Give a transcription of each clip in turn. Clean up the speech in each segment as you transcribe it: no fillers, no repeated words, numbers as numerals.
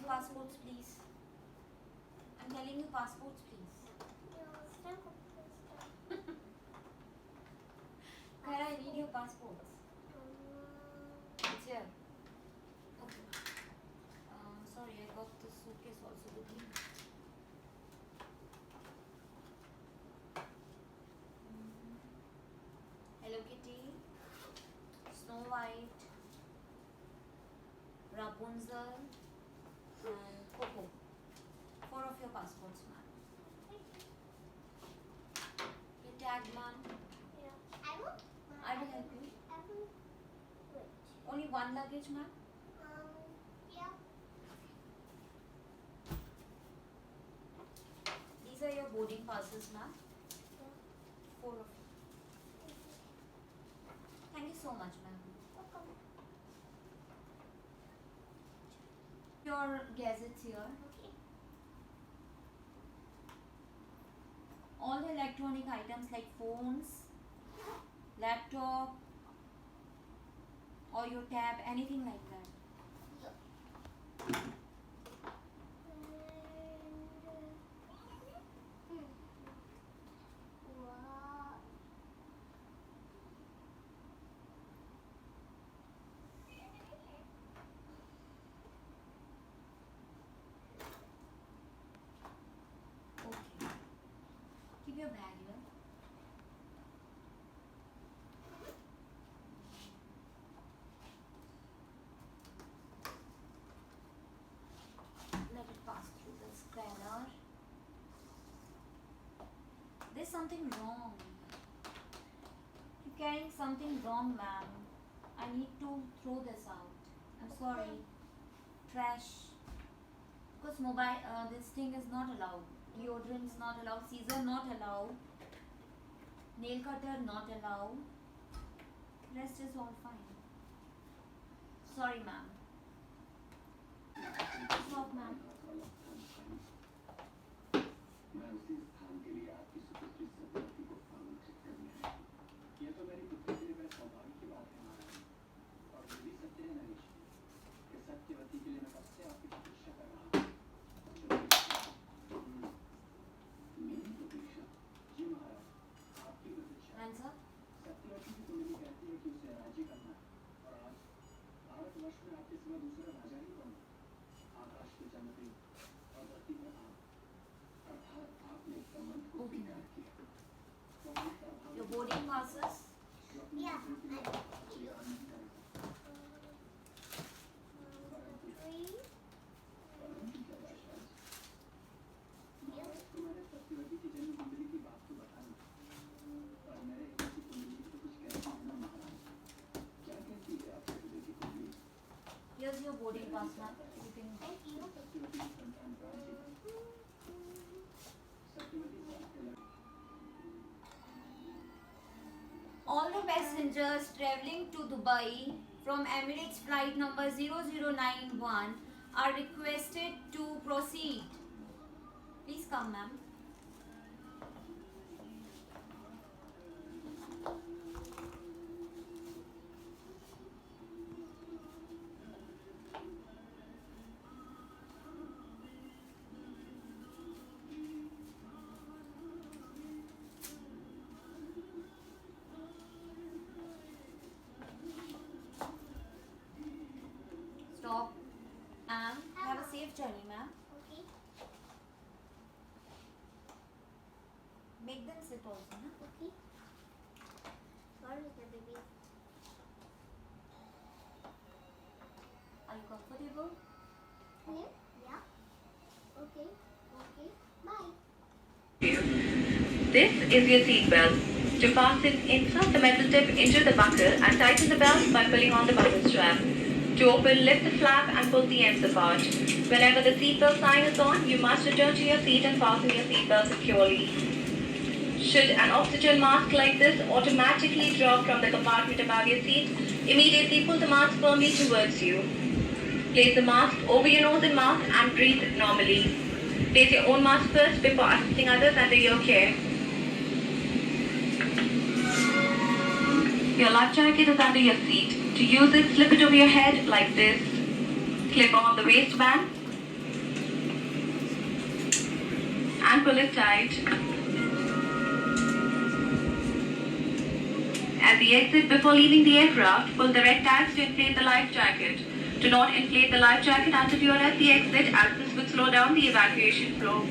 passports, please. I'm telling you, passports, please. Kaira, I need your passports. It's here. Okay. Sorry, I got the suitcase also with me. Hello Kitty, Snow White, Rapunzel, and Coco. 4 of your passports, ma'am. Your tag, ma'am. I will help you. Only one luggage, ma'am. These are your boarding passes, ma'am. 4 of you. Thank you so much, ma'am. Your gadgets here. All the electronic items like phones, laptop, or your tab, anything like that. Okay. Keep your bag here. Let it pass through the scanner. There's something wrong. You're carrying something wrong, ma'am. I need to throw this out. I'm sorry. Trash. Because this thing is not allowed. Deodorant is not allowed. Scissor not allowed. Nail cutter not allowed. Rest is all fine. Sorry, ma'am. Stop, ma'am. Answer. Okay, ma'am. Your boarding passes? Here's your boarding pass, ma'am. You can. All the passengers traveling to Dubai from Emirates flight number 0091 are requested to proceed. Please come, ma'am. Stop. And have a safe journey, ma'am. Make them sit also, huh? Are you comfortable? This is your seat belt. To fasten, insert the metal tip into the buckle and tighten the belt by pulling on the buckle strap. To open, lift the flap and pull the ends apart. Whenever the seatbelt sign is on, you must return to your seat and fasten your seatbelt securely. Should an oxygen mask like this automatically drop from the compartment above your seat, immediately pull the mask firmly towards you. Place the mask over your nose and mouth and breathe normally. Place your own mask first before assisting others under your care. Your life jacket is under your seat. To use it, slip it over your head like this. Clip on the waistband. and pull it tight. At the exit, before leaving the aircraft, pull the red tags to inflate the life jacket. Do not inflate the life jacket until you are at the exit, as this would slow down the evacuation flow.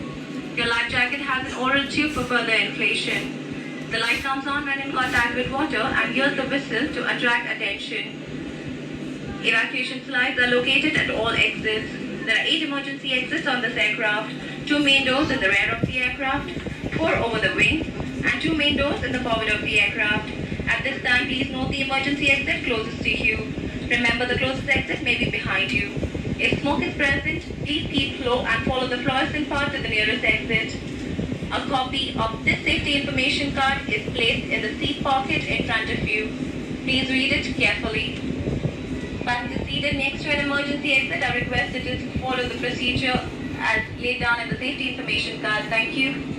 Your life jacket has an oral tube for further inflation. The light comes on when in contact with water and here's the whistle to attract attention. Evacuation slides are located at all exits. There are 8 emergency exits on this aircraft, 2 main doors in the rear of the aircraft, 4 over the wing, and 2 main doors in the forward of the aircraft. At this time, please note the emergency exit closest to you. Remember, the closest exit may be behind you. If smoke is present, please keep low and follow the fluorescent path to the nearest exit. A copy of this safety information card is placed in the seat pocket in front of you. Please read it carefully. Passengers seated next to an emergency exit are requested to follow the procedure as laid down in the safety information card. Thank you.